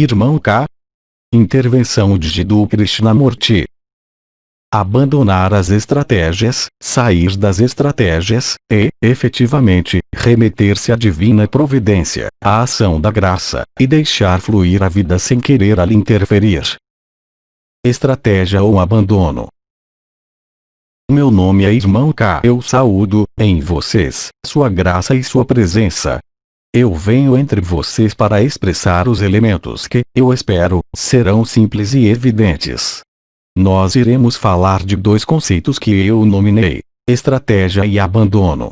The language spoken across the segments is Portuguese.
Irmão K. Intervenção de Jiddu Krishnamurti. Abandonar as estratégias, sair das estratégias, e, efetivamente, remeter-se à divina providência, à ação da graça, e deixar fluir a vida sem querer ali interferir. Estratégia ou abandono. Meu nome é Irmão K. Eu saúdo, em vocês, sua graça e sua presença. Eu venho entre vocês para expressar os elementos que, eu espero, serão simples e evidentes. Nós iremos falar de dois conceitos que eu nominei: estratégia e abandono.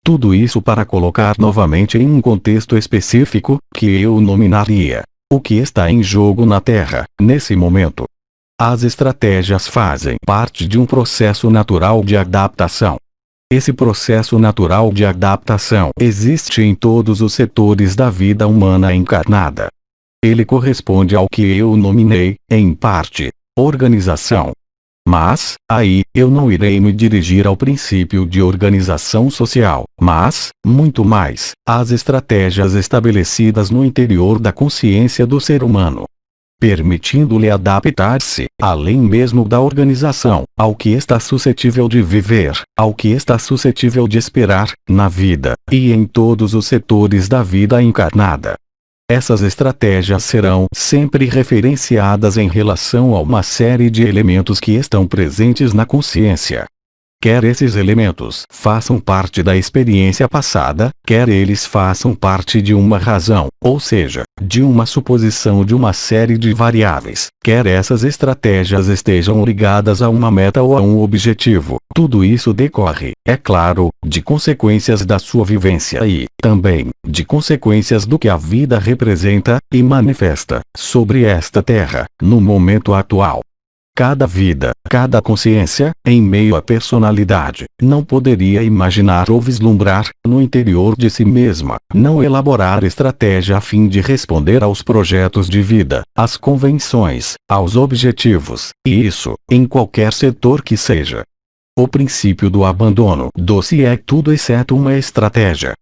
Tudo isso para colocar novamente em um contexto específico, que eu nominaria o que está em jogo na Terra, nesse momento. As estratégias fazem parte de um processo natural de adaptação. Esse processo natural de adaptação existe em todos os setores da vida humana encarnada. Ele corresponde ao que eu nominei, em parte, organização. Mas, aí, eu não irei me dirigir ao princípio de organização social, mas, muito mais, às estratégias estabelecidas no interior da consciência do ser humano, permitindo-lhe adaptar-se, além mesmo da organização, ao que está suscetível de viver, ao que está suscetível de esperar, na vida, e em todos os setores da vida encarnada. Essas estratégias serão sempre referenciadas em relação a uma série de elementos que estão presentes na consciência. Quer esses elementos façam parte da experiência passada, quer eles façam parte de uma razão, ou seja, de uma suposição de uma série de variáveis, quer essas estratégias estejam ligadas a uma meta ou a um objetivo, tudo isso decorre, é claro, de consequências da sua vivência e, também, de consequências do que a vida representa e manifesta sobre esta terra, no momento atual. Cada vida, cada consciência, em meio à personalidade, não poderia imaginar ou vislumbrar, no interior de si mesma, não elaborar estratégia a fim de responder aos projetos de vida, às convenções, aos objetivos, e isso, em qualquer setor que seja. O princípio do abandono do-se é tudo exceto uma estratégia.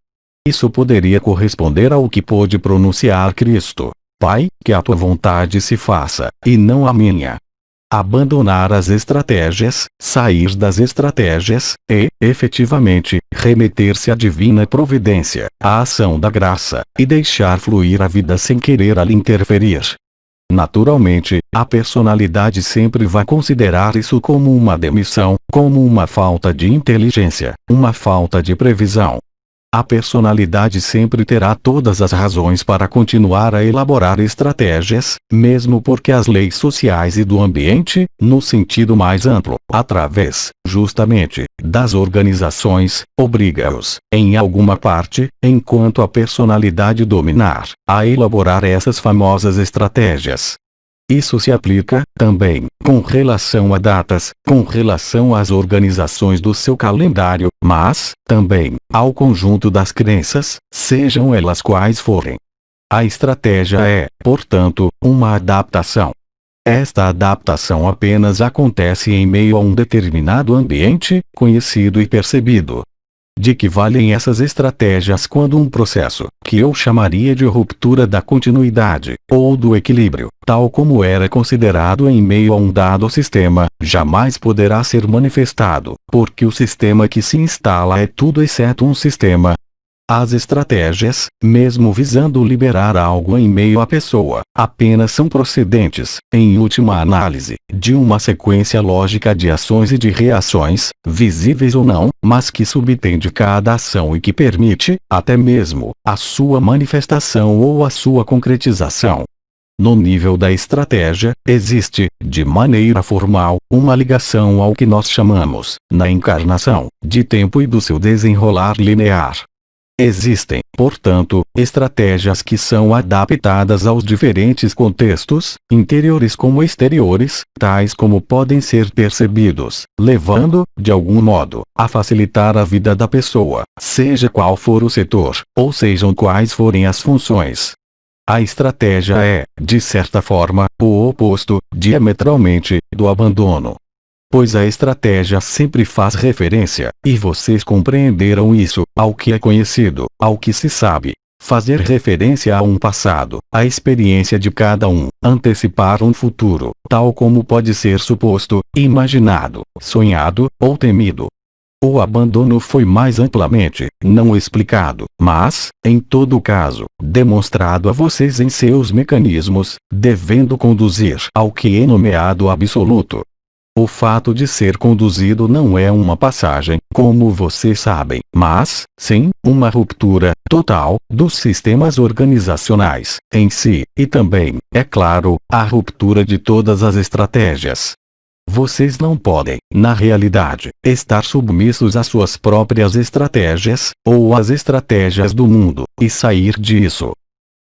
Isso poderia corresponder ao que pôde pronunciar Cristo: Pai, que a tua vontade se faça, e não a minha. Abandonar as estratégias, sair das estratégias, e, efetivamente, remeter-se à divina providência, à ação da graça, e deixar fluir a vida sem querer ali interferir. Naturalmente, a personalidade sempre vai considerar isso como uma demissão, como uma falta de inteligência, uma falta de previsão. A personalidade sempre terá todas as razões para continuar a elaborar estratégias, mesmo porque as leis sociais e do ambiente, no sentido mais amplo, através, justamente, das organizações, obriga-os, em alguma parte, enquanto a personalidade dominar, a elaborar essas famosas estratégias. Isso se aplica, também, com relação a datas, com relação às organizações do seu calendário, mas, também, ao conjunto das crenças, sejam elas quais forem. A estratégia é, portanto, uma adaptação. Esta adaptação apenas acontece em meio a um determinado ambiente, conhecido e percebido. De que valem essas estratégias quando um processo, que eu chamaria de ruptura da continuidade, ou do equilíbrio, tal como era considerado em meio a um dado sistema, jamais poderá ser manifestado, porque o sistema que se instala é tudo exceto um sistema. As estratégias, mesmo visando liberar algo em meio à pessoa, apenas são procedentes, em última análise, de uma sequência lógica de ações e de reações, visíveis ou não, mas que subtende cada ação e que permite, até mesmo, a sua manifestação ou a sua concretização. No nível da estratégia, existe, de maneira formal, uma ligação ao que nós chamamos, na encarnação, de tempo e do seu desenrolar linear. Existem, portanto, estratégias que são adaptadas aos diferentes contextos, interiores como exteriores, tais como podem ser percebidos, levando, de algum modo, a facilitar a vida da pessoa, seja qual for o setor, ou sejam quais forem as funções. A estratégia é, de certa forma, o oposto, diametralmente, do abandono. Pois a estratégia sempre faz referência, e vocês compreenderam isso, ao que é conhecido, ao que se sabe. fazer referência a um passado, a experiência de cada um, antecipar um futuro, tal como pode ser suposto, imaginado, sonhado, ou temido. O abandono foi mais amplamente, não explicado, mas, em todo caso, demonstrado a vocês em seus mecanismos, devendo conduzir ao que é nomeado absoluto. O fato de ser conduzido não é uma passagem, como vocês sabem, mas, sim, uma ruptura total dos sistemas organizacionais em si, e também, é claro, a ruptura de todas as estratégias. Vocês não podem, na realidade, estar submissos às suas próprias estratégias, ou às estratégias do mundo, e sair disso.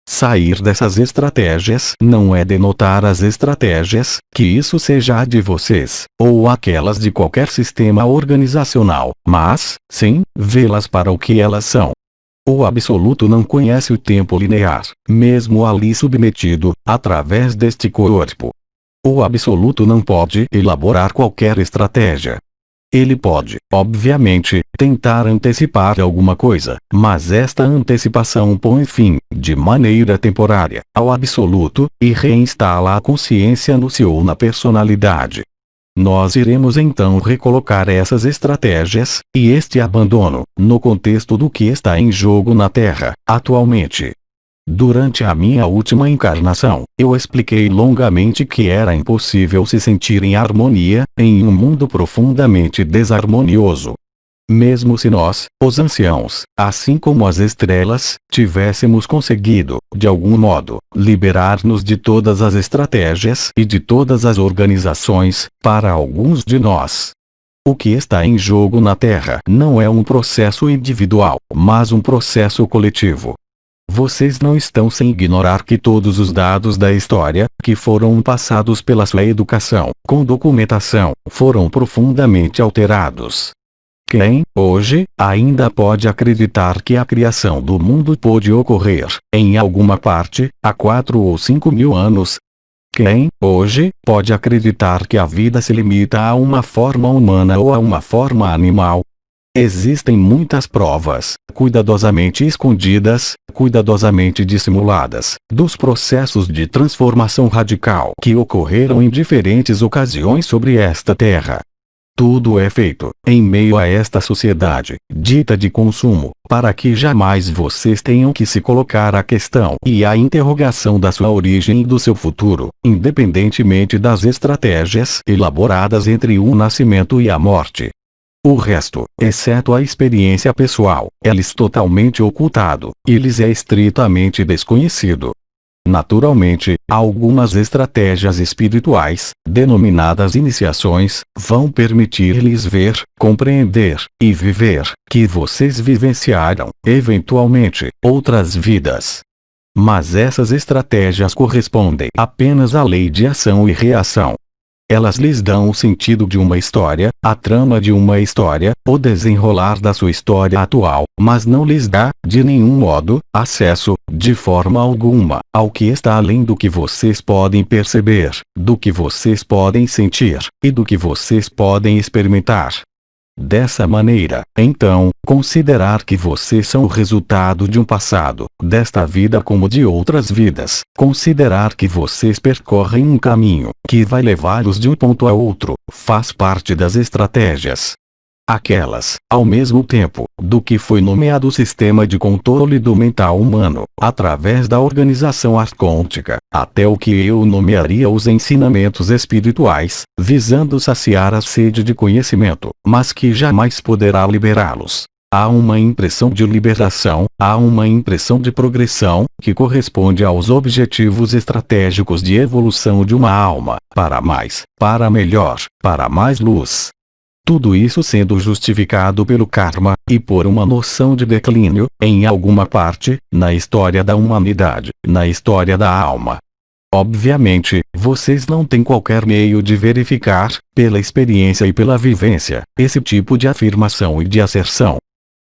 Sair dessas estratégias não é denotar as estratégias, que isso seja a de vocês, ou aquelas de qualquer sistema organizacional, mas, sim, vê-las para o que elas são. O absoluto não conhece o tempo linear, mesmo ali submetido, através deste corpo. O absoluto não pode elaborar qualquer estratégia. Ele pode, obviamente, tentar antecipar alguma coisa, mas esta antecipação põe fim, de maneira temporária, ao absoluto, e reinstala a consciência no si ou na personalidade. Nós iremos então recolocar essas estratégias, e este abandono, no contexto do que está em jogo na Terra, atualmente. Durante a minha última encarnação, eu expliquei longamente que era impossível se sentir em harmonia, em um mundo profundamente desarmonioso. Mesmo se nós, os anciãos, assim como as estrelas, tivéssemos conseguido, de algum modo, liberar-nos de todas as estratégias e de todas as organizações, para alguns de nós. O que está em jogo na Terra não é um processo individual, mas um processo coletivo. Vocês não estão sem ignorar que todos os dados da história, que foram passados pela sua educação, com documentação, foram profundamente alterados. Quem, hoje, ainda pode acreditar que a criação do mundo pôde ocorrer, em alguma parte, há 4 ou 5 mil anos? Quem, hoje, pode acreditar que a vida se limita a uma forma humana ou a uma forma animal? Existem muitas provas, cuidadosamente escondidas, cuidadosamente dissimuladas, dos processos de transformação radical que ocorreram em diferentes ocasiões sobre esta terra. Tudo é feito, em meio a esta sociedade, dita de consumo, para que jamais vocês tenham que se colocar a questão e a interrogação da sua origem e do seu futuro, independentemente das estratégias elaboradas entre o nascimento e a morte. O resto, exceto a experiência pessoal, é-lhes totalmente ocultado, e lhes é estritamente desconhecido. Naturalmente, algumas estratégias espirituais, denominadas iniciações, vão permitir-lhes ver, compreender, e viver, que vocês vivenciaram, eventualmente, outras vidas. Mas essas estratégias correspondem apenas à lei de ação e reação. Elas lhes dão o sentido de uma história, a trama de uma história, o desenrolar da sua história atual, mas não lhes dá, de nenhum modo, acesso, de forma alguma, ao que está além do que vocês podem perceber, do que vocês podem sentir, e do que vocês podem experimentar. Dessa maneira, então, considerar que vocês são o resultado de um passado, desta vida como de outras vidas, considerar que vocês percorrem um caminho, que vai levá-los de um ponto a outro, faz parte das estratégias. Aquelas, ao mesmo tempo, do que foi nomeado o sistema de controle do mental humano, através da organização arcôntica, até o que eu nomearia os ensinamentos espirituais, visando saciar a sede de conhecimento, mas que jamais poderá liberá-los. Há uma impressão de liberação, há uma impressão de progressão, que corresponde aos objetivos estratégicos de evolução de uma alma, para mais, para melhor, para mais luz. Tudo isso sendo justificado pelo karma, e por uma noção de declínio, em alguma parte, na história da humanidade, na história da alma. Obviamente, vocês não têm qualquer meio de verificar, pela experiência e pela vivência, esse tipo de afirmação e de asserção.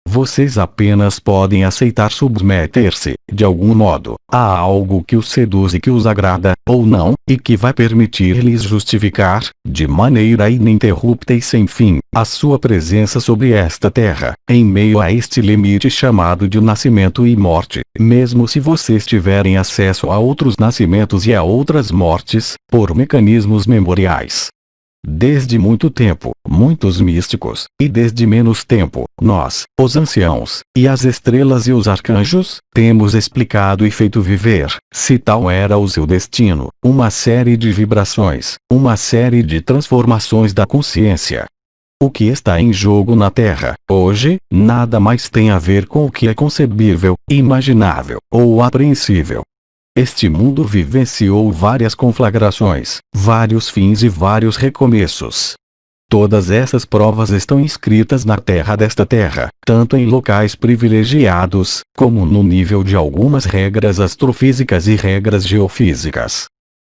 Vocês apenas podem aceitar submeter-se, de algum modo, a algo que os seduz e que os agrada, ou não, e que vai permitir-lhes justificar, de maneira ininterrupta e sem fim, a sua presença sobre esta terra, em meio a este limite chamado de nascimento e morte, mesmo se vocês tiverem acesso a outros nascimentos e a outras mortes, por mecanismos memoriais. Desde muito tempo, muitos místicos, e desde menos tempo, nós, os anciãos, e as estrelas e os arcanjos, temos explicado e feito viver, se tal era o seu destino, uma série de vibrações, uma série de transformações da consciência. O que está em jogo na Terra, hoje, nada mais tem a ver com o que é concebível, imaginável, ou apreensível. Este mundo vivenciou várias conflagrações, vários fins e vários recomeços. Todas essas provas estão inscritas na terra desta terra, tanto em locais privilegiados, como no nível de algumas regras astrofísicas e regras geofísicas.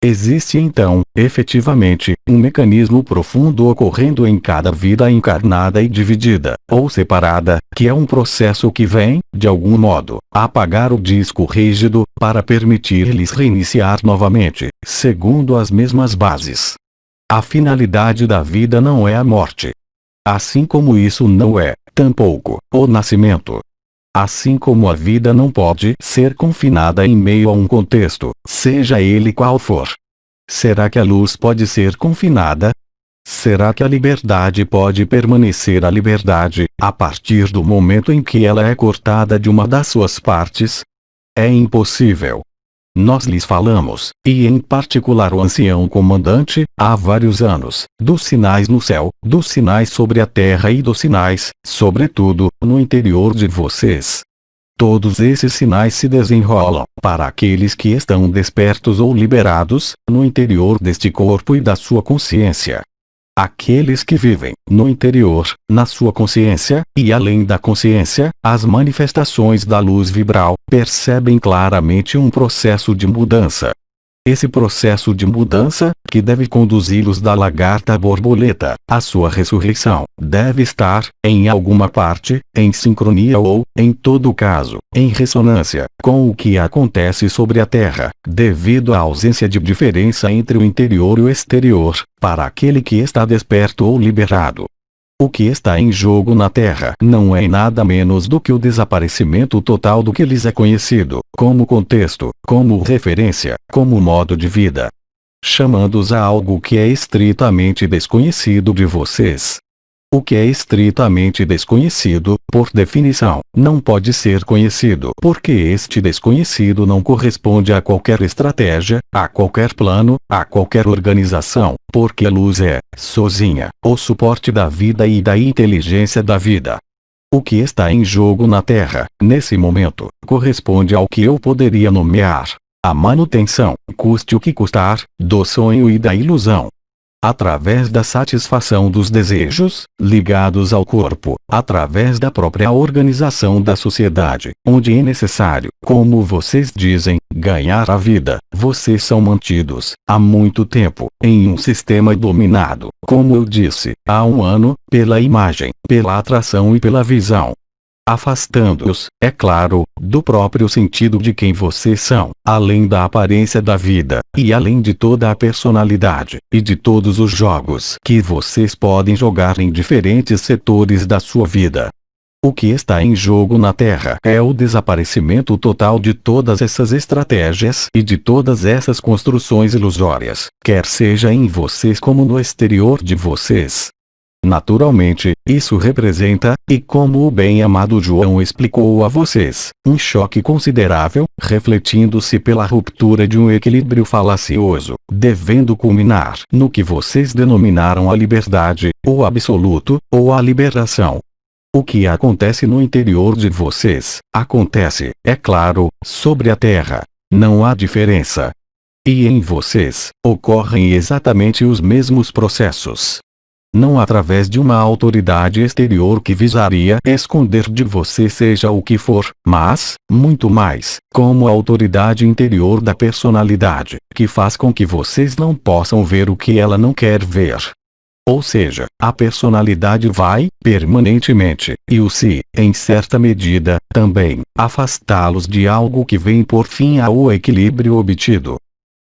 Existe então, efetivamente, um mecanismo profundo ocorrendo em cada vida encarnada e dividida, ou separada, que é um processo que vem, de algum modo, apagar o disco rígido, para permitir-lhes reiniciar novamente, segundo as mesmas bases. A finalidade da vida não é a morte. Assim como isso não é, tampouco, o nascimento. Assim como a vida não pode ser confinada em meio a um contexto, seja ele qual for. Será que a luz pode ser confinada? Será que a liberdade pode permanecer a liberdade, a partir do momento em que ela é cortada de uma das suas partes? É impossível. Nós lhes falamos, e em particular o ancião comandante, há vários anos, dos sinais no céu, dos sinais sobre a terra e dos sinais, sobretudo, no interior de vocês. Todos esses sinais se desenrolam, para aqueles que estão despertos ou liberados, no interior deste corpo e da sua consciência. Aqueles que vivem, no interior, na sua consciência, e além da consciência, as manifestações da luz vibral, percebem claramente um processo de mudança. Esse processo de mudança, que deve conduzi-los da lagarta à borboleta, à sua ressurreição, deve estar, em alguma parte, em sincronia ou, em todo caso, em ressonância, com o que acontece sobre a Terra, devido à ausência de diferença entre o interior e o exterior, para aquele que está desperto ou liberado. O que está em jogo na Terra não é nada menos do que o desaparecimento total do que lhes é conhecido, como contexto, como referência, como modo de vida. Chamando-os a algo que é estritamente desconhecido de vocês. O que é estritamente desconhecido, por definição, não pode ser conhecido porque este desconhecido não corresponde a qualquer estratégia, a qualquer plano, a qualquer organização, porque a luz é, sozinha, o suporte da vida e da inteligência da vida. O que está em jogo na Terra, nesse momento, corresponde ao que eu poderia nomear a manutenção, custe o que custar, do sonho e da ilusão. Através da satisfação dos desejos, ligados ao corpo, através da própria organização da sociedade, onde é necessário, como vocês dizem, ganhar a vida, vocês são mantidos, há muito tempo, em um sistema dominado, como eu disse, há um ano, pela imagem, pela atração e pela visão. Afastando-os, é claro, do próprio sentido de quem vocês são, além da aparência da vida, e além de toda a personalidade, e de todos os jogos que vocês podem jogar em diferentes setores da sua vida. O que está em jogo na Terra é o desaparecimento total de todas essas estratégias e de todas essas construções ilusórias, quer seja em vocês como no exterior de vocês. Naturalmente, isso representa, e como o bem-amado João explicou a vocês, um choque considerável, refletindo-se pela ruptura de um equilíbrio falacioso, devendo culminar no que vocês denominaram a liberdade, o absoluto, ou a liberação. O que acontece no interior de vocês, acontece, é claro, sobre a Terra. Não há diferença. E em vocês, ocorrem exatamente os mesmos processos. Não através de uma autoridade exterior que visaria esconder de você seja o que for, mas, muito mais, como a autoridade interior da personalidade, que faz com que vocês não possam ver o que ela não quer ver. Ou seja, a personalidade vai, permanentemente, e o si, em certa medida, também, afastá-los de algo que vem por fim ao equilíbrio obtido.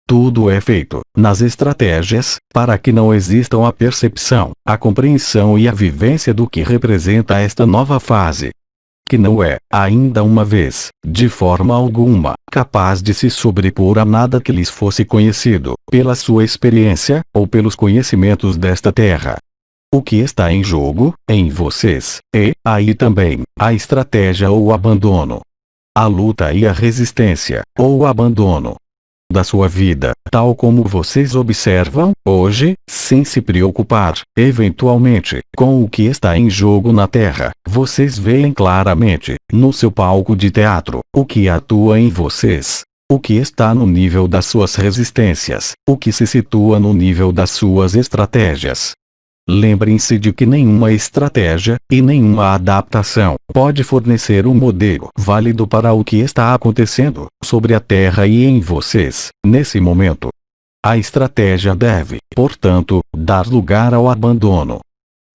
Tudo é feito, nas estratégias, para que não existam a percepção, a compreensão e a vivência do que representa esta nova fase. Que não é, ainda uma vez, de forma alguma, capaz de se sobrepor a nada que lhes fosse conhecido, pela sua experiência, ou pelos conhecimentos desta terra. O que está em jogo, em vocês, é, aí também, a estratégia ou o abandono. A luta e a resistência, ou o abandono da sua vida, tal como vocês observam, hoje, sem se preocupar, eventualmente, com o que está em jogo na Terra. Vocês veem claramente, no seu palco de teatro, o que atua em vocês. O que está no nível das suas resistências, o que se situa no nível das suas estratégias. Lembrem-se de que nenhuma estratégia, e nenhuma adaptação, pode fornecer um modelo válido para o que está acontecendo, sobre a Terra e em vocês, nesse momento. A estratégia deve, portanto, dar lugar ao abandono.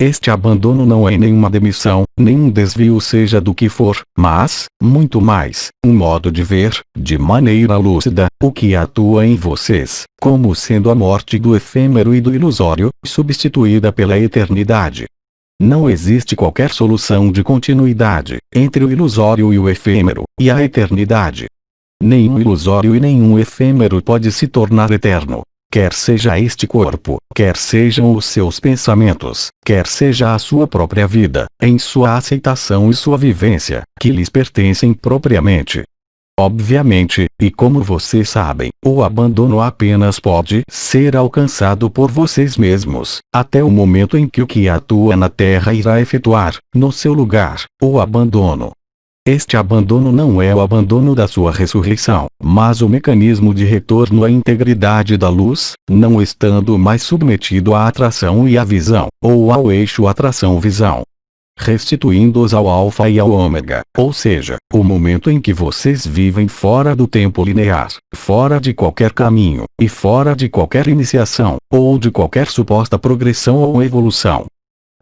Este abandono não é nenhuma demissão, nenhum desvio seja do que for, mas, muito mais, um modo de ver, de maneira lúcida, o que atua em vocês, como sendo a morte do efêmero e do ilusório, substituída pela eternidade. Não existe qualquer solução de continuidade, entre o ilusório e o efêmero, e a eternidade. Nenhum ilusório e nenhum efêmero pode se tornar eterno. Quer seja este corpo, quer sejam os seus pensamentos, quer seja a sua própria vida, em sua aceitação e sua vivência, que lhes pertencem propriamente. Obviamente, e como vocês sabem, o abandono apenas pode ser alcançado por vocês mesmos, até o momento em que o que atua na Terra irá efetuar, no seu lugar, o abandono. Este abandono não é o abandono da sua ressurreição, mas o mecanismo de retorno à integridade da luz, não estando mais submetido à atração e à visão, ou ao eixo atração-visão. Restituindo-os ao alfa e ao ômega, ou seja, o momento em que vocês vivem fora do tempo linear, fora de qualquer caminho, e fora de qualquer iniciação, ou de qualquer suposta progressão ou evolução.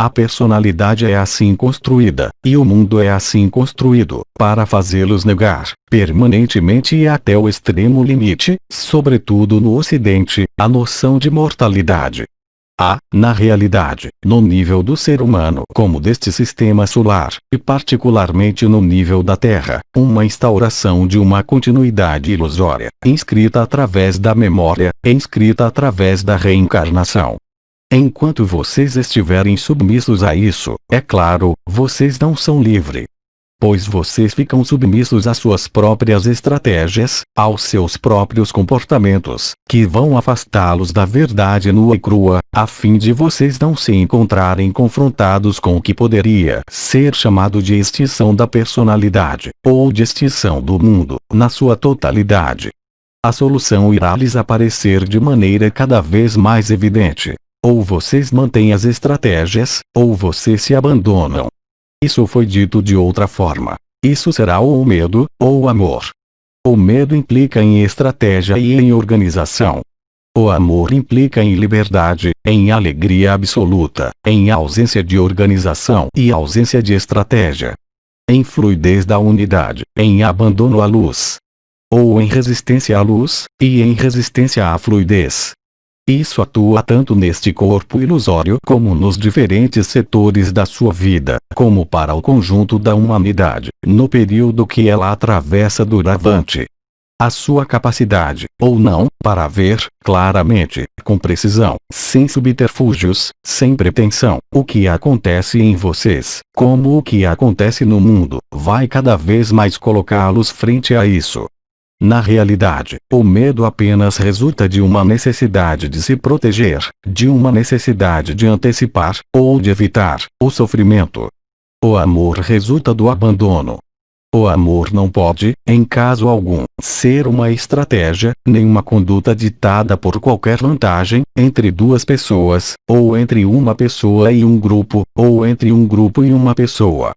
A personalidade é assim construída, e o mundo é assim construído, para fazê-los negar, permanentemente e até o extremo limite, sobretudo no Ocidente, a noção de mortalidade. Há, na realidade, no nível do ser humano como deste sistema solar, e particularmente no nível da Terra, uma instauração de uma continuidade ilusória, inscrita através da memória, inscrita através da reencarnação. Enquanto vocês estiverem submissos a isso, é claro, vocês não são livres. Pois vocês ficam submissos às suas próprias estratégias, aos seus próprios comportamentos, que vão afastá-los da verdade nua e crua, a fim de vocês não se encontrarem confrontados com o que poderia ser chamado de extinção da personalidade, ou de extinção do mundo, na sua totalidade. A solução irá lhes aparecer de maneira cada vez mais evidente. Ou vocês mantêm as estratégias, ou vocês se abandonam. Isso foi dito de outra forma. Isso será ou o medo, ou o amor. O medo implica em estratégia e em organização. O amor implica em liberdade, em alegria absoluta, em ausência de organização e ausência de estratégia. Em fluidez da unidade, em abandono à luz. Ou em resistência à luz, e em resistência à fluidez. Isso atua tanto neste corpo ilusório como nos diferentes setores da sua vida, como para o conjunto da humanidade, no período que ela atravessa doravante. A sua capacidade, ou não, para ver, claramente, com precisão, sem subterfúgios, sem pretensão, o que acontece em vocês, como o que acontece no mundo, vai cada vez mais colocá-los frente a isso. Na realidade, o medo apenas resulta de uma necessidade de se proteger, de uma necessidade de antecipar, ou de evitar, o sofrimento. O amor resulta do abandono. O amor não pode, em caso algum, ser uma estratégia, nem uma conduta ditada por qualquer vantagem, entre duas pessoas, ou entre uma pessoa e um grupo, ou entre um grupo e uma pessoa.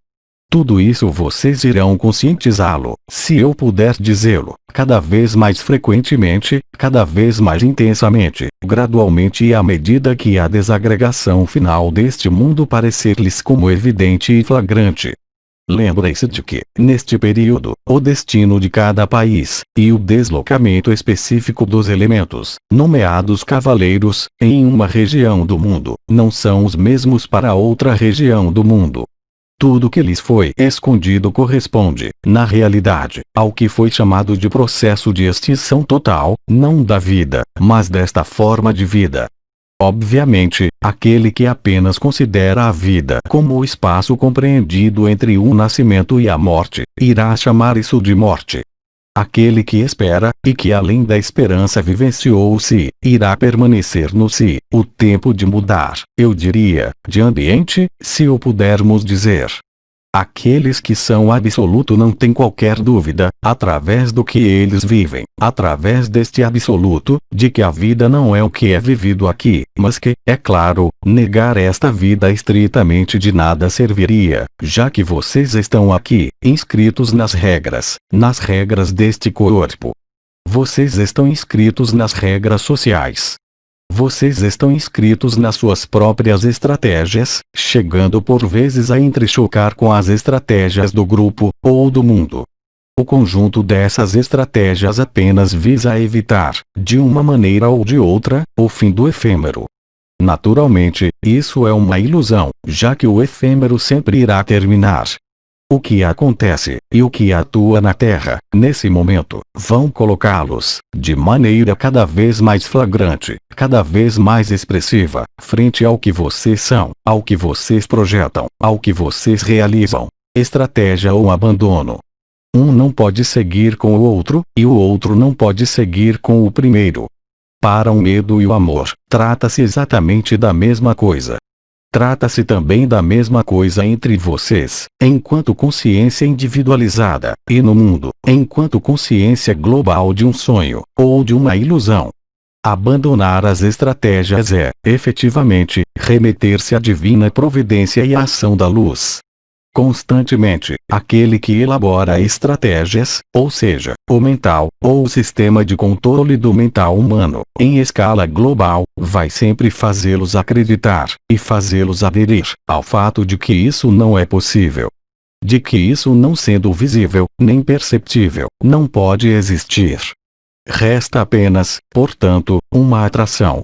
Tudo isso vocês irão conscientizá-lo, se eu puder dizê-lo, cada vez mais frequentemente, cada vez mais intensamente, gradualmente e à medida que a desagregação final deste mundo parecer-lhes como evidente e flagrante. Lembrem-se de que, neste período, o destino de cada país, e o deslocamento específico dos elementos, nomeados cavaleiros, em uma região do mundo, não são os mesmos para outra região do mundo. Tudo que lhes foi escondido corresponde, na realidade, ao que foi chamado de processo de extinção total, não da vida, mas desta forma de vida. Obviamente, aquele que apenas considera a vida como o espaço compreendido entre o nascimento e a morte, irá chamar isso de morte. Aquele que espera, e que além da esperança vivenciou o si, irá permanecer no si, o tempo de mudar, eu diria, de ambiente, se o pudermos dizer. Aqueles que são absoluto não têm qualquer dúvida, através do que eles vivem, através deste absoluto, de que a vida não é o que é vivido aqui, mas que, é claro, negar esta vida estritamente de nada serviria, já que vocês estão aqui, inscritos nas regras deste corpo. Vocês estão inscritos nas regras sociais. Vocês estão inscritos nas suas próprias estratégias, chegando por vezes a entrechocar com as estratégias do grupo, ou do mundo. O conjunto dessas estratégias apenas visa evitar, de uma maneira ou de outra, o fim do efêmero. Naturalmente, isso é uma ilusão, já que o efêmero sempre irá terminar. O que acontece, e o que atua na Terra, nesse momento, vão colocá-los, de maneira cada vez mais flagrante, cada vez mais expressiva, frente ao que vocês são, ao que vocês projetam, ao que vocês realizam. Estratégia ou abandono. Um não pode seguir com o outro, e o outro não pode seguir com o primeiro. Para o medo e o amor, trata-se exatamente da mesma coisa. Trata-se também da mesma coisa entre vocês, enquanto consciência individualizada, e no mundo, enquanto consciência global de um sonho, ou de uma ilusão. Abandonar as estratégias é, efetivamente, remeter-se à divina providência e à ação da luz. Constantemente, aquele que elabora estratégias, ou seja, o mental, ou o sistema de controle do mental humano, em escala global, vai sempre fazê-los acreditar, e fazê-los aderir, ao fato de que isso não é possível. De que isso não sendo visível, nem perceptível, não pode existir. Resta apenas, portanto, uma atração.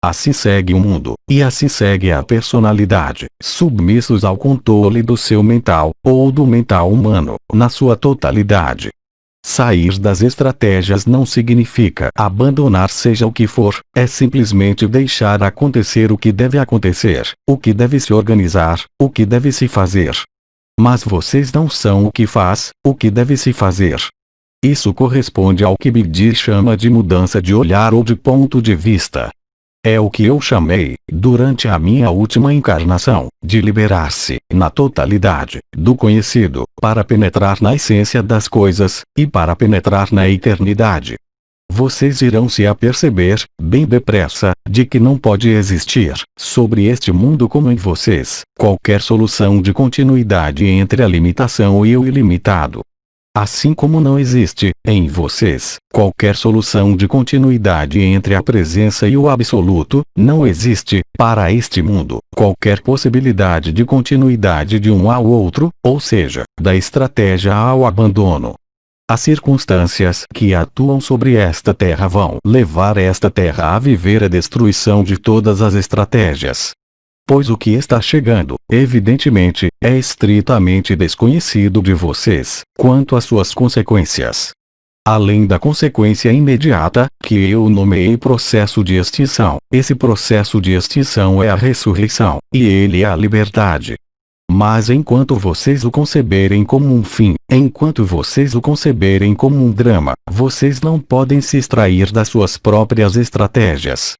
Assim segue o mundo, e assim segue a personalidade, submissos ao controle do seu mental, ou do mental humano, na sua totalidade. Sair das estratégias não significa abandonar seja o que for, é simplesmente deixar acontecer o que deve acontecer, o que deve se organizar, o que deve se fazer. Mas vocês não são o que faz, o que deve se fazer. Isso corresponde ao que Bigdi chama de mudança de olhar ou de ponto de vista. É o que eu chamei, durante a minha última encarnação, de liberar-se, na totalidade, do conhecido, para penetrar na essência das coisas, e para penetrar na eternidade. Vocês irão se aperceber, bem depressa, de que não pode existir, sobre este mundo como em vocês, qualquer solução de continuidade entre a limitação e o ilimitado. Assim como não existe, em vocês, qualquer solução de continuidade entre a presença e o absoluto, não existe, para este mundo, qualquer possibilidade de continuidade de um ao outro, ou seja, da estratégia ao abandono. As circunstâncias que atuam sobre esta terra vão levar esta terra a viver a destruição de todas as estratégias. Pois o que está chegando, evidentemente, é estritamente desconhecido de vocês, quanto às suas consequências. Além da consequência imediata, que eu nomeei processo de extinção, esse processo de extinção é a ressurreição, e ele é a liberdade. Mas enquanto vocês o conceberem como um fim, enquanto vocês o conceberem como um drama, vocês não podem se extrair das suas próprias estratégias.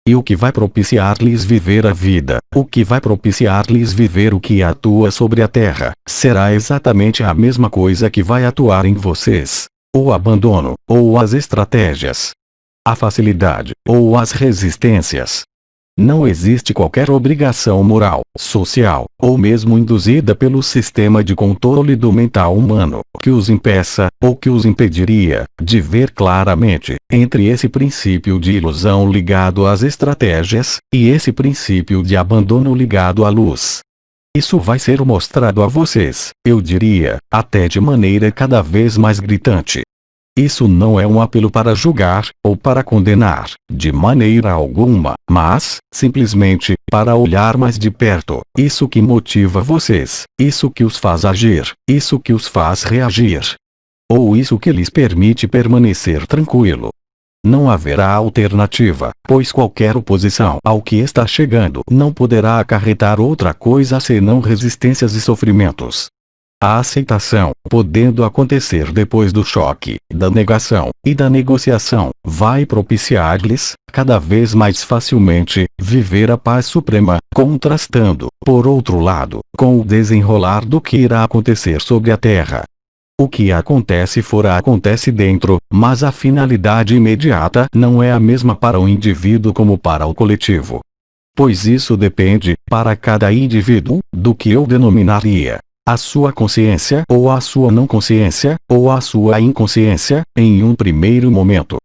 E o que vai propiciar-lhes viver a vida, o que vai propiciar-lhes viver o que atua sobre a terra, será exatamente a mesma coisa que vai atuar em vocês: o abandono, ou as estratégias, a facilidade, ou as resistências. Não existe qualquer obrigação moral, social, ou mesmo induzida pelo sistema de controle do mental humano, que os impeça, ou que os impediria, de ver claramente, entre esse princípio de ilusão ligado às estratégias, e esse princípio de abandono ligado à luz. Isso vai ser mostrado a vocês, eu diria, até de maneira cada vez mais gritante. Isso não é um apelo para julgar, ou para condenar, de maneira alguma, mas, simplesmente, para olhar mais de perto, isso que motiva vocês, isso que os faz agir, isso que os faz reagir. Ou isso que lhes permite permanecer tranquilo. Não haverá alternativa, pois qualquer oposição ao que está chegando não poderá acarretar outra coisa senão resistências e sofrimentos. A aceitação, podendo acontecer depois do choque, da negação, e da negociação, vai propiciar-lhes, cada vez mais facilmente, viver a paz suprema, contrastando, por outro lado, com o desenrolar do que irá acontecer sobre a Terra. O que acontece fora acontece dentro, mas a finalidade imediata não é a mesma para o indivíduo como para o coletivo. Pois isso depende, para cada indivíduo, do que eu denominaria a sua consciência ou a sua não consciência, ou a sua inconsciência, em um primeiro momento.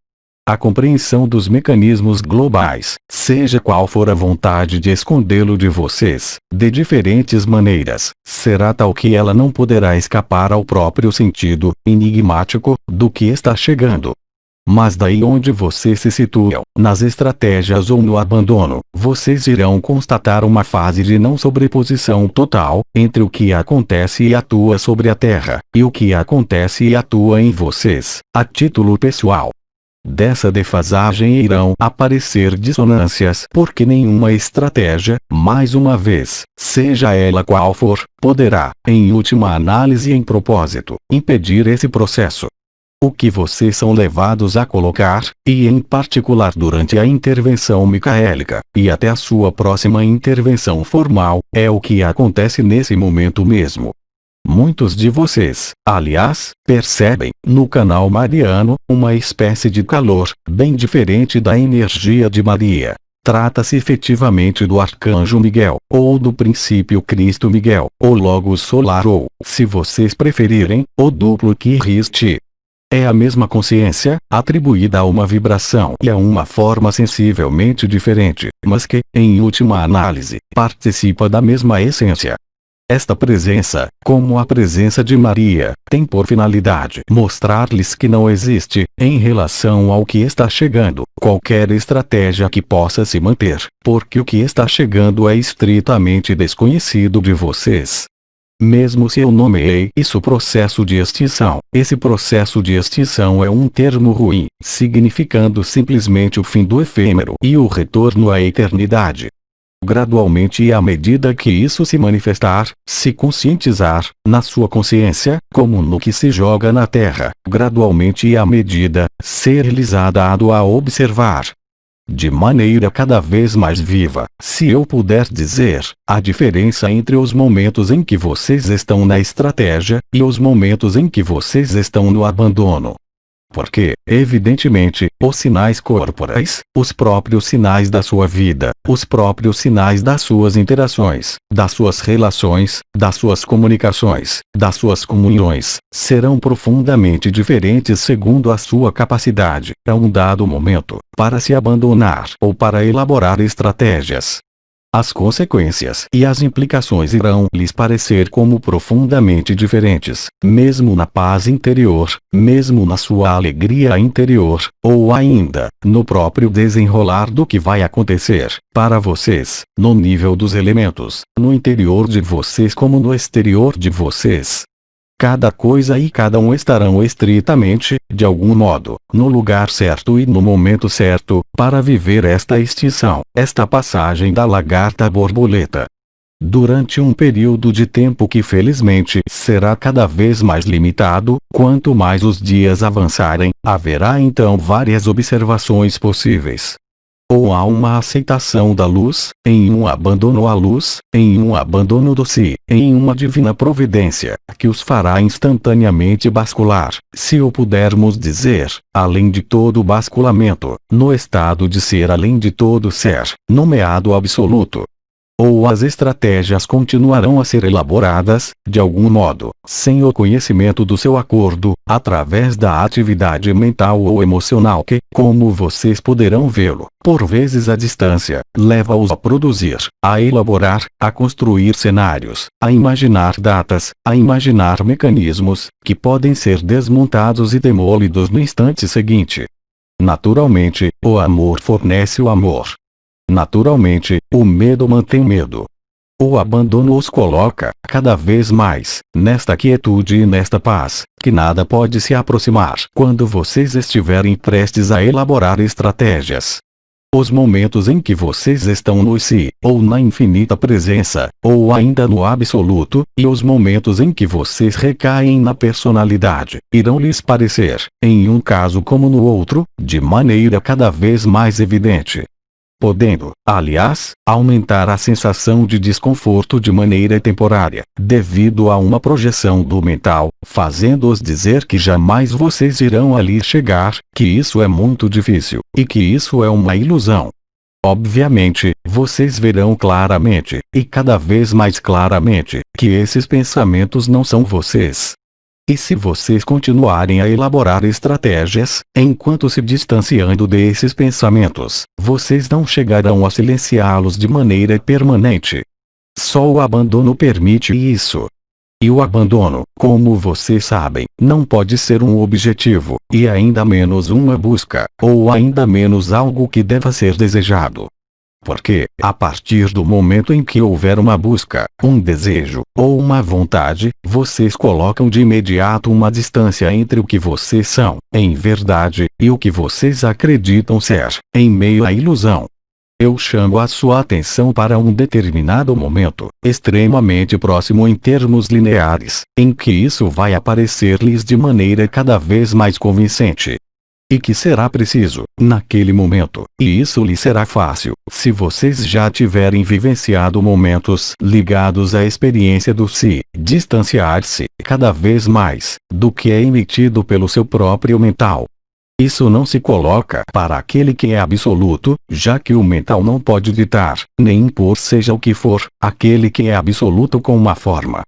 A compreensão dos mecanismos globais, seja qual for a vontade de escondê-lo de vocês, de diferentes maneiras, será tal que ela não poderá escapar ao próprio sentido enigmático do que está chegando. Mas daí onde vocês se situam, nas estratégias ou no abandono, vocês irão constatar uma fase de não sobreposição total, entre o que acontece e atua sobre a Terra, e o que acontece e atua em vocês, a título pessoal. Dessa defasagem irão aparecer dissonâncias porque nenhuma estratégia, mais uma vez, seja ela qual for, poderá, em última análise e em propósito, impedir esse processo. O que vocês são levados a colocar, e em particular durante a intervenção micaélica, e até a sua próxima intervenção formal, é o que acontece nesse momento mesmo. Muitos de vocês, aliás, percebem, no canal mariano, uma espécie de calor, bem diferente da energia de Maria. Trata-se efetivamente do Arcanjo Miguel, ou do Princípio Cristo Miguel, ou Logos Solar ou, se vocês preferirem, o duplo Krist. É a mesma consciência, atribuída a uma vibração e a uma forma sensivelmente diferente, mas que, em última análise, participa da mesma essência. Esta presença, como a presença de Maria, tem por finalidade mostrar-lhes que não existe, em relação ao que está chegando, qualquer estratégia que possa se manter, porque o que está chegando é estritamente desconhecido de vocês. Mesmo se eu nomeei isso processo de extinção, esse processo de extinção é um termo ruim, significando simplesmente o fim do efêmero e o retorno à eternidade. Gradualmente e à medida que isso se manifestar, se conscientizar, na sua consciência, como no que se joga na terra, gradualmente e à medida, ser-lhes dado a observar. De maneira cada vez mais viva, se eu puder dizer, a diferença entre os momentos em que vocês estão na estratégia, e os momentos em que vocês estão no abandono. Porque, evidentemente, os sinais corporais, os próprios sinais da sua vida, os próprios sinais das suas interações, das suas relações, das suas comunicações, das suas comunhões, serão profundamente diferentes segundo a sua capacidade, a um dado momento, para se abandonar ou para elaborar estratégias. As consequências e as implicações irão lhes parecer como profundamente diferentes, mesmo na paz interior, mesmo na sua alegria interior, ou ainda, no próprio desenrolar do que vai acontecer, para vocês, no nível dos elementos, no interior de vocês como no exterior de vocês. Cada coisa e cada um estarão estritamente, de algum modo, no lugar certo e no momento certo, para viver esta extinção, esta passagem da lagarta à borboleta. Durante um período de tempo que felizmente será cada vez mais limitado, quanto mais os dias avançarem, haverá então várias observações possíveis. ou há uma aceitação da luz, em um abandono à luz, em um abandono do si, em uma divina providência, que os fará instantaneamente bascular, se o pudermos dizer, além de todo basculamento, no estado de ser além de todo ser, nomeado absoluto. Ou as estratégias continuarão a ser elaboradas, de algum modo, sem o conhecimento do seu acordo, através da atividade mental ou emocional que, como vocês poderão vê-lo, por vezes à distância, leva-os a produzir, a elaborar, a construir cenários, a imaginar datas, a imaginar mecanismos, que podem ser desmontados e demolidos no instante seguinte. Naturalmente, o amor fornece o amor. Naturalmente, o medo mantém medo. O abandono os coloca, cada vez mais, nesta quietude e nesta paz, que nada pode se aproximar quando vocês estiverem prestes a elaborar estratégias. Os momentos em que vocês estão no si, ou na infinita presença, ou ainda no absoluto, e os momentos em que vocês recaem na personalidade, irão lhes parecer, em um caso como no outro, de maneira cada vez mais evidente. Podendo, aliás, aumentar a sensação de desconforto de maneira temporária, devido a uma projeção do mental, fazendo-os dizer que jamais vocês irão ali chegar, que isso é muito difícil, e que isso é uma ilusão. Obviamente, vocês verão claramente, e cada vez mais claramente, que esses pensamentos não são vocês. E se vocês continuarem a elaborar estratégias, enquanto se distanciando desses pensamentos, vocês não chegarão a silenciá-los de maneira permanente. Só o abandono permite isso. E o abandono, como vocês sabem, não pode ser um objetivo, e ainda menos uma busca, ou ainda menos algo que deva ser desejado. Porque, a partir do momento em que houver uma busca, um desejo, ou uma vontade, vocês colocam de imediato uma distância entre o que vocês são, em verdade, e o que vocês acreditam ser, em meio à ilusão. Eu chamo a sua atenção para um determinado momento, extremamente próximo em termos lineares, em que isso vai aparecer-lhes de maneira cada vez mais convincente. E que será preciso, naquele momento, e isso lhe será fácil, se vocês já tiverem vivenciado momentos ligados à experiência do si, distanciar-se, cada vez mais, do que é emitido pelo seu próprio mental. Isso não se coloca para aquele que é absoluto, já que o mental não pode ditar, nem impor seja o que for, aquele que é absoluto com uma forma.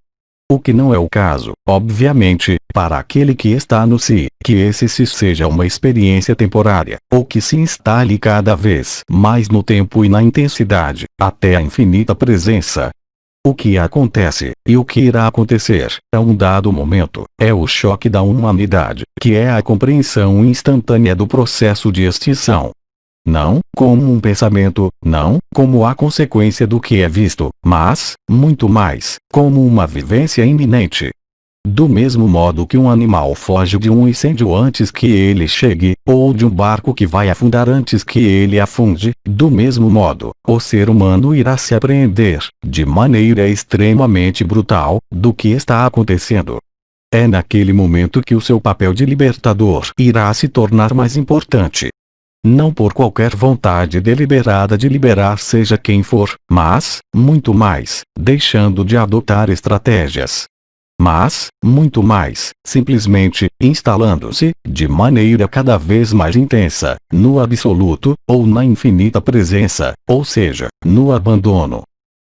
O que não é o caso, obviamente, para aquele que está no si, que esse si seja uma experiência temporária, ou que se instale cada vez mais no tempo e na intensidade, até a infinita presença. O que acontece, e o que irá acontecer, a um dado momento, é o choque da humanidade, que é a compreensão instantânea do processo de extinção. Não como um pensamento, não como a consequência do que é visto, mas, muito mais, como uma vivência iminente. Do mesmo modo que um animal foge de um incêndio antes que ele chegue, ou de um barco que vai afundar antes que ele afunde, do mesmo modo, o ser humano irá se apreender, de maneira extremamente brutal, do que está acontecendo. É naquele momento que o seu papel de libertador irá se tornar mais importante. Não por qualquer vontade deliberada de liberar seja quem for, mas, muito mais, deixando de adotar estratégias. Mas, muito mais, simplesmente, instalando-se, de maneira cada vez mais intensa, no absoluto, ou na infinita presença, ou seja, no abandono.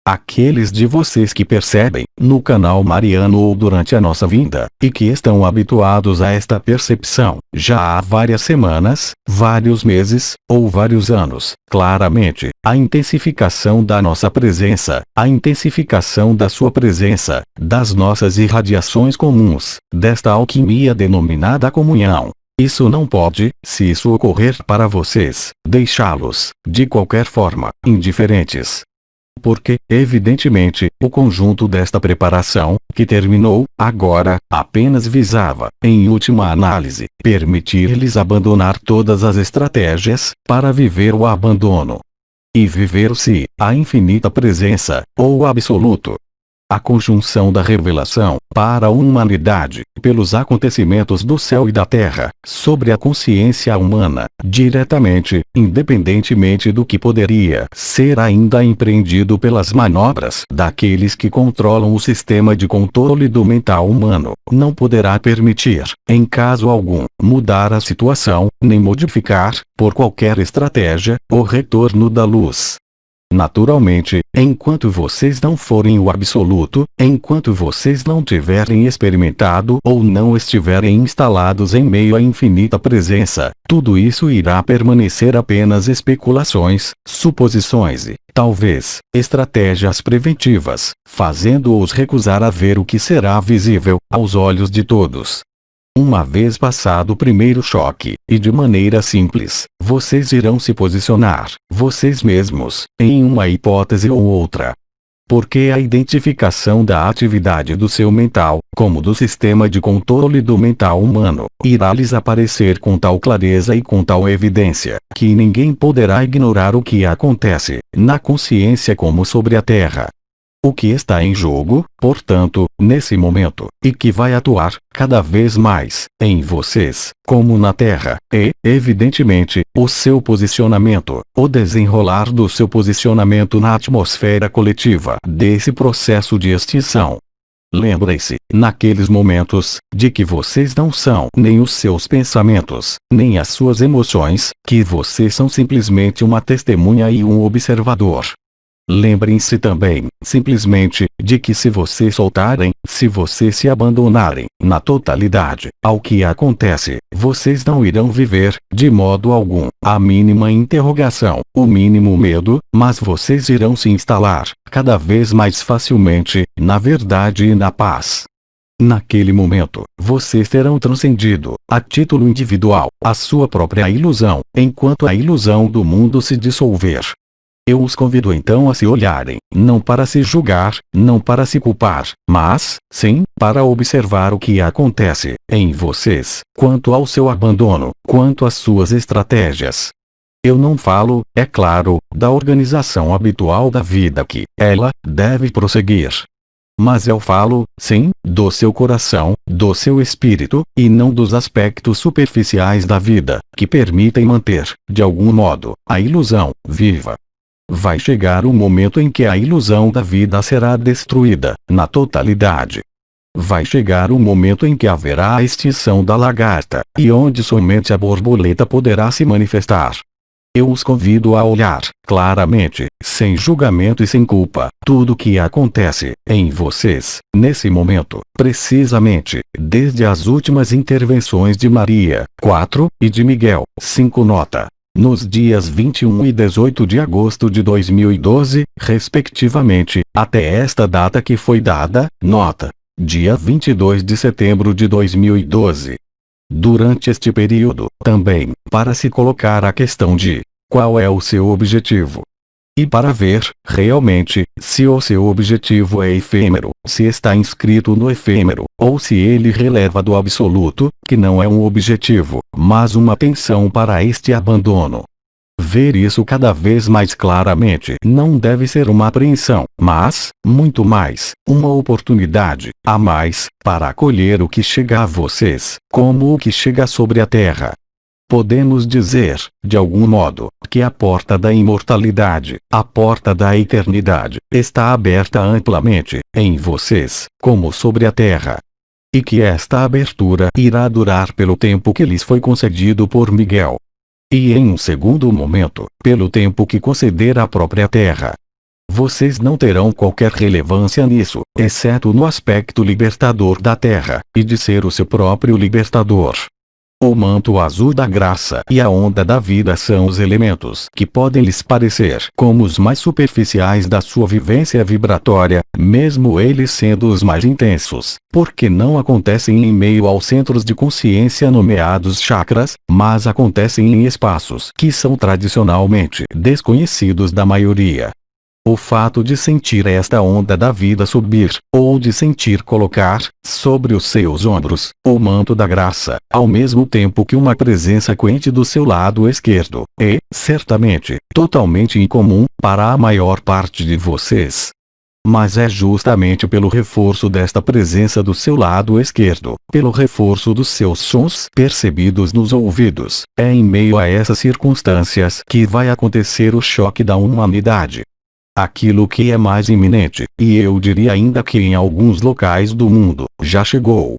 Aqueles de vocês que percebem, no canal mariano ou durante a nossa vinda, e que estão habituados a esta percepção, já há várias semanas, vários meses, ou vários anos, claramente, a intensificação da nossa presença, a intensificação da sua presença, das nossas irradiações comuns, desta alquimia denominada comunhão. Isso não pode, se isso ocorrer para vocês, deixá-los, de qualquer forma, indiferentes. Porque, evidentemente, o conjunto desta preparação, que terminou, agora, apenas visava, em última análise, permitir-lhes abandonar todas as estratégias, para viver o abandono. E viver-se, a infinita presença, ou o absoluto. A conjunção da revelação, para a humanidade, pelos acontecimentos do céu e da terra, sobre a consciência humana, diretamente, independentemente do que poderia ser ainda empreendido pelas manobras daqueles que controlam o sistema de controle do mental humano, não poderá permitir, em caso algum, mudar a situação, nem modificar, por qualquer estratégia, o retorno da luz. Naturalmente, enquanto vocês não forem o absoluto, enquanto vocês não tiverem experimentado ou não estiverem instalados em meio à infinita presença, tudo isso irá permanecer apenas especulações, suposições e, talvez, estratégias preventivas, fazendo-os recusar a ver o que será visível aos olhos de todos. Uma vez passado o primeiro choque, e de maneira simples, vocês irão se posicionar, vocês mesmos, em uma hipótese ou outra. Porque a identificação da atividade do seu mental, como do sistema de controle do mental humano, irá lhes aparecer com tal clareza e com tal evidência, que ninguém poderá ignorar o que acontece, na consciência como sobre a Terra. O que está em jogo, portanto, nesse momento, e que vai atuar, cada vez mais, em vocês, como na Terra, é, evidentemente, o seu posicionamento, o desenrolar do seu posicionamento na atmosfera coletiva desse processo de extinção. Lembrem-se, naqueles momentos, de que vocês não são nem os seus pensamentos, nem as suas emoções, que vocês são simplesmente uma testemunha e um observador. Lembrem-se também, simplesmente, de que se vocês soltarem, se vocês se abandonarem, na totalidade, ao que acontece, vocês não irão viver, de modo algum, a mínima interrogação, o mínimo medo, mas vocês irão se instalar, cada vez mais facilmente, na verdade e na paz. Naquele momento, vocês terão transcendido, a título individual, a sua própria ilusão, enquanto a ilusão do mundo se dissolver. Eu os convido então a se olharem, não para se julgar, não para se culpar, mas, sim, para observar o que acontece, em vocês, quanto ao seu abandono, quanto às suas estratégias. Eu não falo, é claro, da organização habitual da vida que, ela, deve prosseguir. Mas eu falo, sim, do seu coração, do seu espírito, e não dos aspectos superficiais da vida, que permitem manter, de algum modo, a ilusão viva. Vai chegar o momento em que a ilusão da vida será destruída, na totalidade. Vai chegar o momento em que haverá a extinção da lagarta, e onde somente a borboleta poderá se manifestar. Eu os convido a olhar, claramente, sem julgamento e sem culpa, tudo o que acontece, em vocês, nesse momento, precisamente, desde as últimas intervenções de Maria, 4, e de Miguel, 5 nota. Nos dias 21 e 18 de agosto de 2012, respectivamente, até esta data que foi dada, nota, dia 22 de setembro de 2012. Durante este período, também, para se colocar a questão de qual é o seu objetivo. E para ver, realmente, se o seu objetivo é efêmero, se está inscrito no efêmero, ou se ele releva do absoluto, que não é um objetivo, mas uma tensão para este abandono. Ver isso cada vez mais claramente não deve ser uma apreensão, mas, muito mais, uma oportunidade, a mais, para acolher o que chega a vocês, como o que chega sobre a Terra. Podemos dizer, de algum modo, que a porta da imortalidade, a porta da eternidade, está aberta amplamente, em vocês, como sobre a Terra. E que esta abertura irá durar pelo tempo que lhes foi concedido por Miguel. E em um segundo momento, pelo tempo que conceder a própria Terra. Vocês não terão qualquer relevância nisso, exceto no aspecto libertador da Terra, e de ser o seu próprio libertador. O manto azul da graça e a onda da vida são os elementos que podem lhes parecer como os mais superficiais da sua vivência vibratória, mesmo eles sendo os mais intensos, porque não acontecem em meio aos centros de consciência nomeados chakras, mas acontecem em espaços que são tradicionalmente desconhecidos da maioria. O fato de sentir esta onda da vida subir, ou de sentir colocar, sobre os seus ombros, o manto da graça, ao mesmo tempo que uma presença quente do seu lado esquerdo, é, certamente, totalmente incomum, para a maior parte de vocês. Mas é justamente pelo reforço desta presença do seu lado esquerdo, pelo reforço dos seus sons percebidos nos ouvidos, é em meio a essas circunstâncias que vai acontecer o choque da humanidade. Aquilo que é mais iminente, e eu diria ainda que em alguns locais do mundo, já chegou.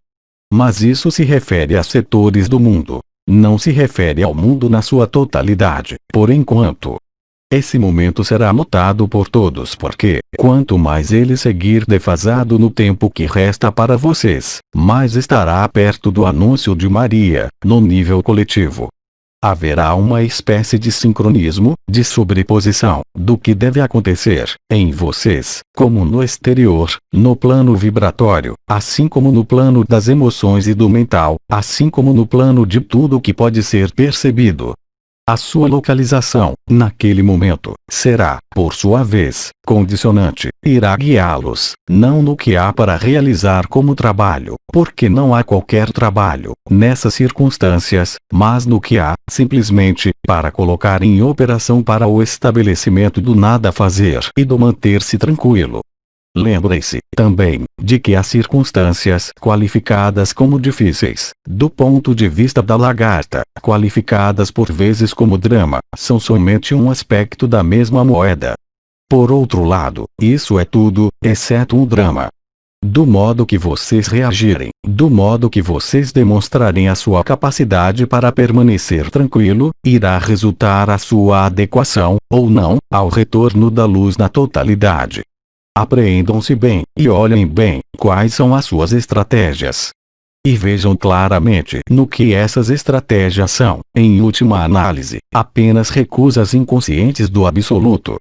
Mas isso se refere a setores do mundo. Não se refere ao mundo na sua totalidade, por enquanto. Esse momento será notado por todos porque, quanto mais ele seguir defasado no tempo que resta para vocês, mais estará perto do anúncio de Maria, no nível coletivo. Haverá uma espécie de sincronismo, de sobreposição, do que deve acontecer, em vocês, como no exterior, no plano vibratório, assim como no plano das emoções e do mental, assim como no plano de tudo que pode ser percebido. A sua localização, naquele momento, será, por sua vez, condicionante, irá guiá-los, não no que há para realizar como trabalho, porque não há qualquer trabalho, nessas circunstâncias, mas no que há, simplesmente, para colocar em operação para o estabelecimento do nada fazer e do manter-se tranquilo. Lembre-se, também, de que as circunstâncias qualificadas como difíceis, do ponto de vista da lagarta, qualificadas por vezes como drama, são somente um aspecto da mesma moeda. Por outro lado, isso é tudo, exceto um drama. Do modo que vocês reagirem, do modo que vocês demonstrarem a sua capacidade para permanecer tranquilo, irá resultar a sua adequação, ou não, ao retorno da luz na totalidade. Apreendam-se bem, e olhem bem, quais são as suas estratégias. E vejam claramente no que essas estratégias são, em última análise, apenas recusas inconscientes do absoluto.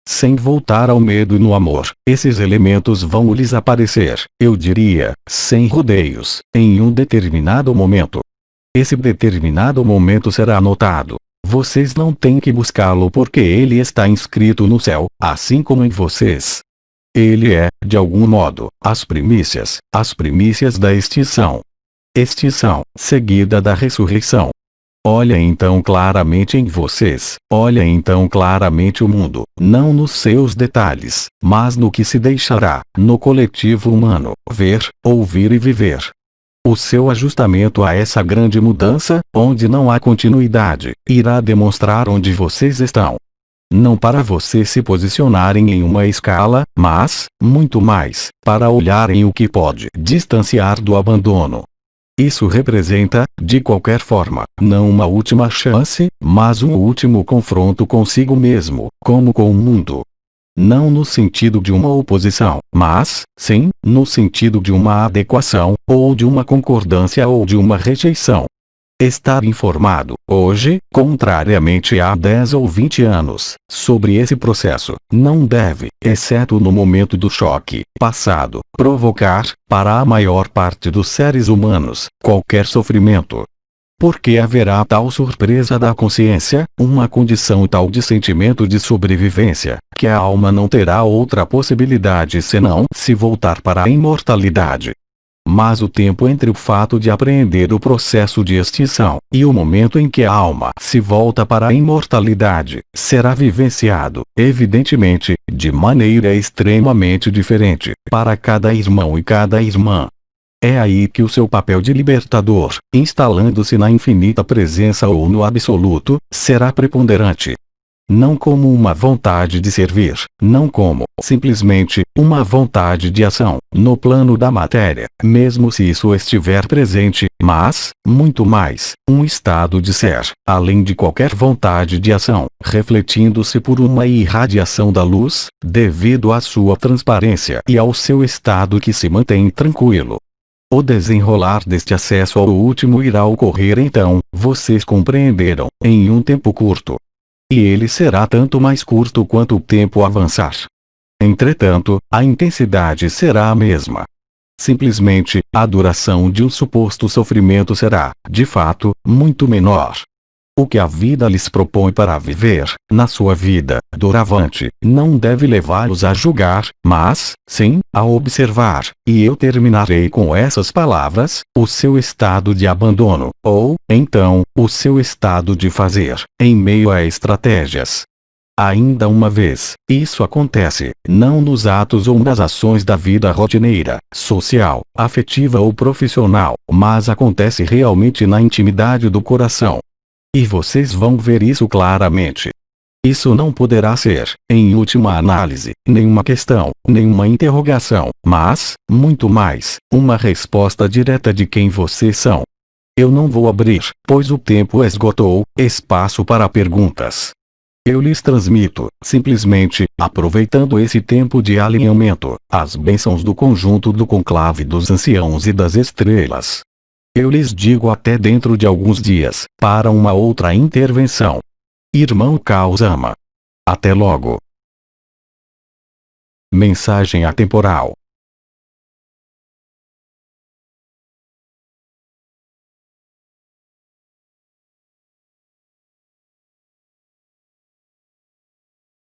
Sem voltar ao medo e no amor, esses elementos vão lhes aparecer, eu diria, sem rodeios, em um determinado momento. Esse determinado momento será notado. Vocês não têm que buscá-lo porque ele está inscrito no céu, assim como em vocês. Ele é, de algum modo, as primícias da extinção. Extinção, seguida da ressurreição. Olha então claramente em vocês, olha então claramente o mundo, não nos seus detalhes, mas no que se deixará, no coletivo humano, ver, ouvir e viver. O seu ajustamento a essa grande mudança, onde não há continuidade, irá demonstrar onde vocês estão. Não para vocês se posicionarem em uma escala, mas, muito mais, para olharem o que pode distanciar do abandono. Isso representa, de qualquer forma, não uma última chance, mas um último confronto consigo mesmo, como com o mundo. Não no sentido de uma oposição, mas, sim, no sentido de uma adequação, ou de uma concordância ou de uma rejeição. Estar informado, hoje, contrariamente a 10 ou 20 anos, sobre esse processo, não deve, exceto no momento do choque passado, provocar, para a maior parte dos seres humanos, qualquer sofrimento. Porque haverá tal surpresa da consciência, uma condição tal de sentimento de sobrevivência, que a alma não terá outra possibilidade senão se voltar para a imortalidade. Mas o tempo entre o fato de apreender o processo de extinção, e o momento em que a alma se volta para a imortalidade, será vivenciado, evidentemente, de maneira extremamente diferente, para cada irmão e cada irmã. É aí que o seu papel de libertador, instalando-se na infinita presença ou no absoluto, será preponderante. Não como uma vontade de servir, não como, simplesmente, uma vontade de ação, no plano da matéria, mesmo se isso estiver presente, mas, muito mais, um estado de ser, além de qualquer vontade de ação, refletindo-se por uma irradiação da luz, devido à sua transparência e ao seu estado que se mantém tranquilo. O desenrolar deste acesso ao último irá ocorrer então, vocês compreenderam, em um tempo curto. E ele será tanto mais curto quanto o tempo avançar. Entretanto, a intensidade será a mesma. Simplesmente, a duração de um suposto sofrimento será, de fato, muito menor. O que a vida lhes propõe para viver, na sua vida, doravante, não deve levá-los a julgar, mas, sim, a observar, e eu terminarei com essas palavras, o seu estado de abandono, ou, então, o seu estado de fazer, em meio a estratégias. Ainda uma vez, isso acontece, não nos atos ou nas ações da vida rotineira, social, afetiva ou profissional, mas acontece realmente na intimidade do coração. E vocês vão ver isso claramente. Isso não poderá ser, em última análise, nenhuma questão, nenhuma interrogação, mas, muito mais, uma resposta direta de quem vocês são. Eu não vou abrir, pois o tempo esgotou, espaço para perguntas. Eu lhes transmito, simplesmente, aproveitando esse tempo de alinhamento, as bênçãos do conjunto do conclave dos anciãos e das estrelas. Eu lhes digo até dentro de alguns dias, para uma outra intervenção. Irmão Kausama. Até logo. Mensagem atemporal.